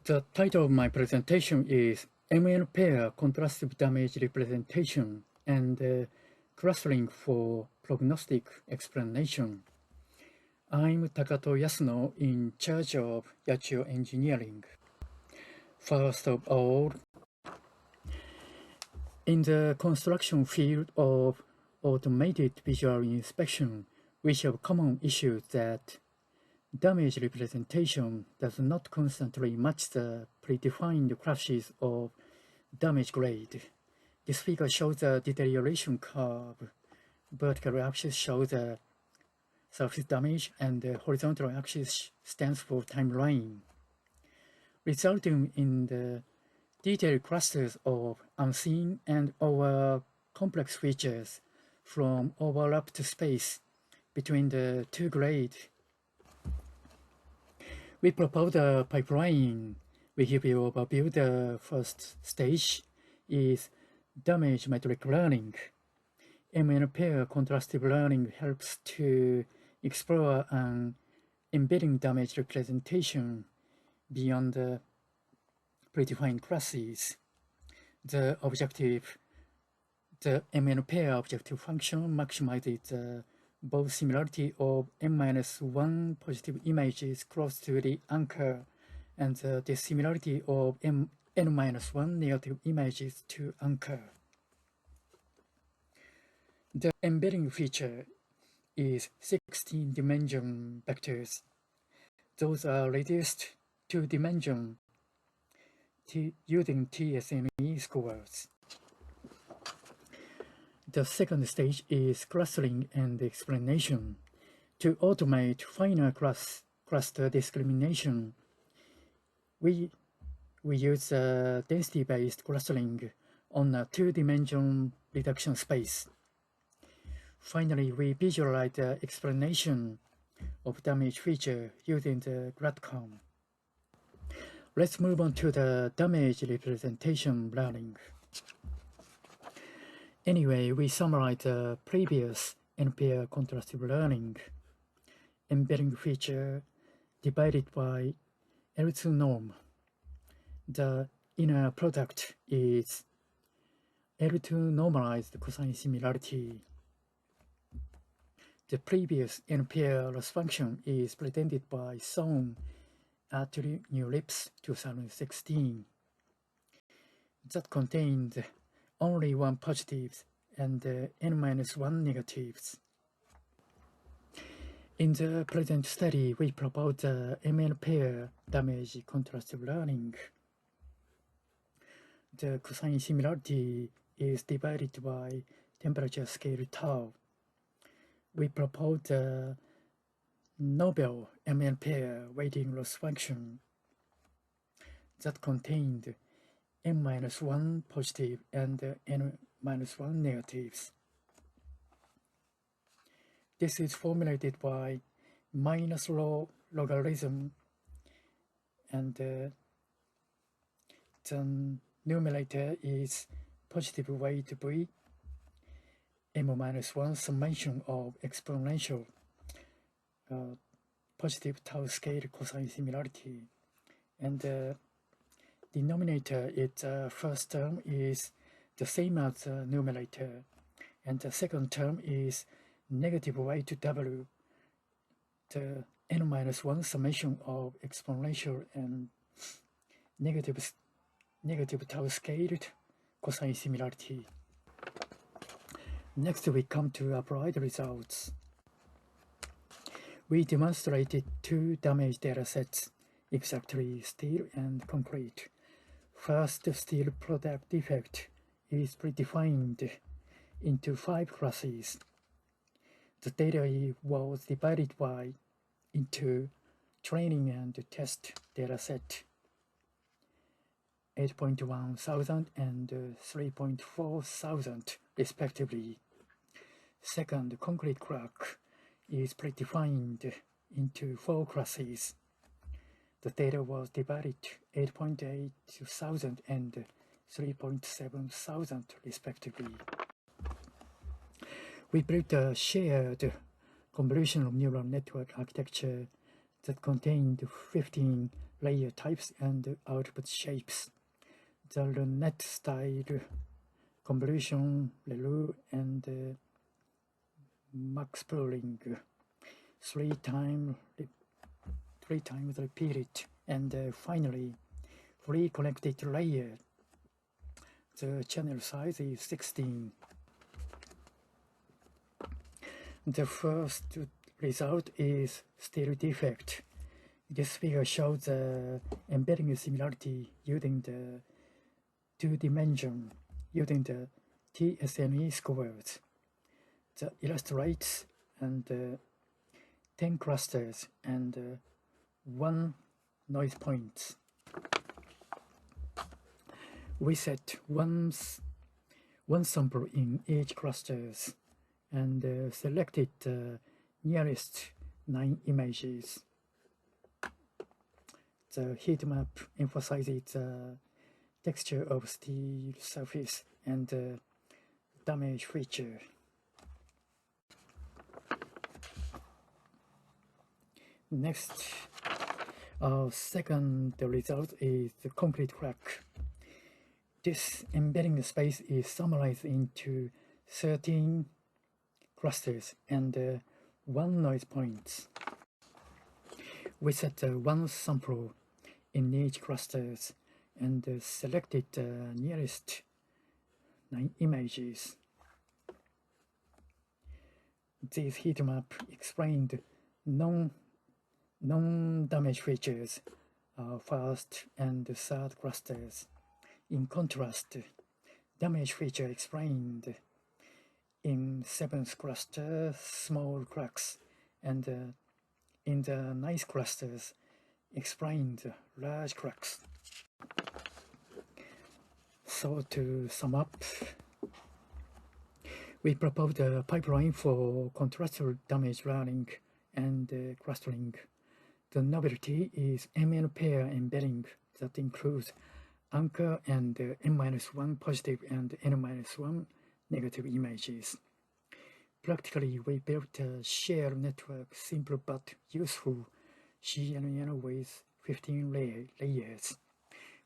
The title of my presentation is MN pair contrastive damage representation and clustering for prognostic explanation. I'm Takato Yasuno, in charge of Yachio Engineering. First of all, in the construction field of automated visual inspection, we have common issues that damage representation does not constantly match the predefined classes of damage grade. This figure shows the deterioration curve. Vertical axis shows the surface damage, and the horizontal axis stands for timeline, resulting in the detailed clusters of unseen and over complex features from overlapped space between the two grades. We propose a pipeline. We give you an overview. The first stage is damage metric learning. MN pair contrastive learning helps to explore an embedding damage representation beyond the predefined classes. The MN pair objective function maximizes the both similarity of n-1 positive images close to the anchor and the dissimilarity of n-1 negative images to anchor. The embedding feature is 16-dimension vectors. Those are reduced to dimension using TSNE scores. The second stage is clustering and explanation. To automate finer cluster discrimination, we use density-based clustering on a two-dimension reduction space. Finally, we visualize the explanation of damage feature using the Grad-CAM. Let's move on to the damage representation learning. Anyway, we summarize the previous n-pair contrastive learning. Embedding feature divided by L2 norm. The inner product is L2 normalized cosine similarity. The previous n-pair loss function is presented by Song at New Lips 2016. That contained only one positive and n-1 negatives. In the present study, we propose the MN pair damage contrastive learning. The cosine similarity is divided by temperature scale tau. We propose the novel MN pair weighting loss function that contained n-1 positive and n-1 negatives. This is formulated by minus rho logarithm, and the numerator is positive weight v, m-1 summation of exponential positive tau scale cosine similarity, and the denominator, its first term is the same as the numerator, and the second term is negative weight w, the n-1 summation of exponential and negative tau scaled cosine similarity. Next, we come to applied results. We demonstrated two damage datasets, exactly steel and concrete. First, steel product defect is predefined into 5 classes. The data was divided into training and test dataset 8.1 thousand and 3.4 thousand respectively. Second, concrete crack is predefined into 4 classes. The data was divided 8.8 thousand and 3.7 thousand respectively. We built a shared convolutional neural network architecture that contained 15 layer types and output shapes. The net style convolution, ReLU, and max pooling three times repeated, and finally free connected layer. The channel size is 16. The first result is still defect. This figure shows the embedding similarity using the two-dimension, using the TSNE scores. The illustrates and 10 clusters and 1 noise point. We set one sample in each clusters and selected the nearest 9 images. The heat map emphasizes the texture of steel surface and the damage feature. Next, our second result is the concrete crack. This embedding space is summarized into 13 clusters and 1 noise point. We set one sample in each clusters and selected the nearest 9 images. This heat map explained non-damage features first and third clusters. In contrast, damage feature explained in 7th cluster small cracks, and in the 9th clusters explained large cracks. So to sum up, we proposed a pipeline for contrastive damage learning and clustering. The novelty is MN pair embedding that includes anchor and n-1 positive and n-1 negative images. Practically, we built a shared network, simple but useful CNN with 15 layers.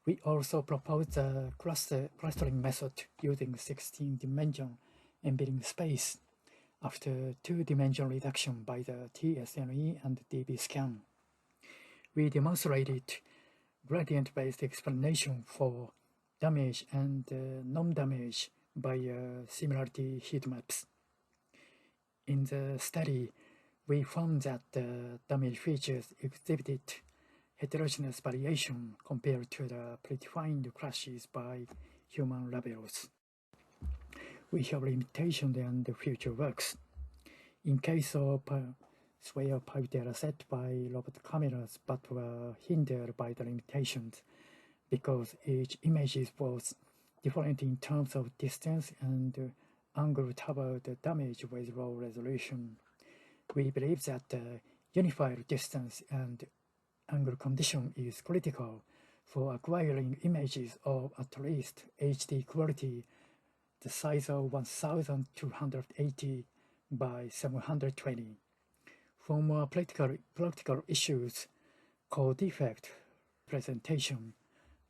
We also proposed a clustering method using 16-dimensional embedding space after 2-dimensional reduction by the TSNE and DB-scan. We demonstrated gradient-based explanation for damage and non-damage by similarity heat maps. In the study, we found that the damage features exhibited heterogeneous variation compared to the predefined crashes by human labels. We have limitations and future works. In case of sphere pipe data set by robot cameras, but were hindered by the limitations because each image was different in terms of distance and angle toward the damage with low resolution. We believe that the unified distance and angle condition is critical for acquiring images of at least HD quality, the size of 1280 by 720. For more practical issues called defect presentation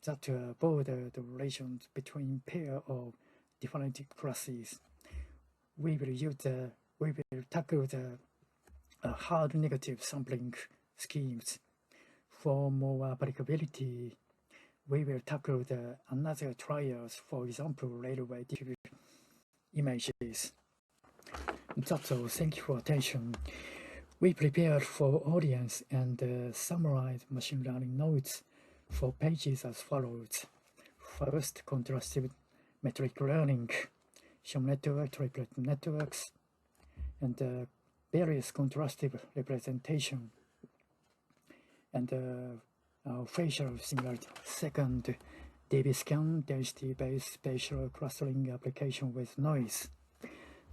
that border the relations between pair of different classes, we will tackle the hard negative sampling schemes. For more applicability, we will tackle the another trials, for example, railway images. That's all. Thank you for attention. We prepared for audience and summarized machine learning nodes for pages as follows. First, contrastive metric learning, Shom network, triplet networks, and various contrastive representation, and facial similarity. Second, DB-scan, density-based spatial clustering application with noise.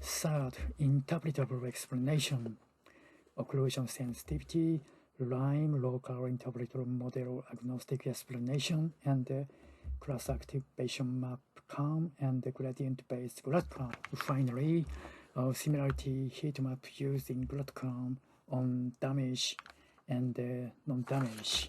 Third, interpretable explanation, occlusion sensitivity, RIME, local interpretable model agnostic explanation, and class activation map CAM and gradient-based Grad-CAM. Finally, similarity heat map used in Grad-CAM on damage and non-damage.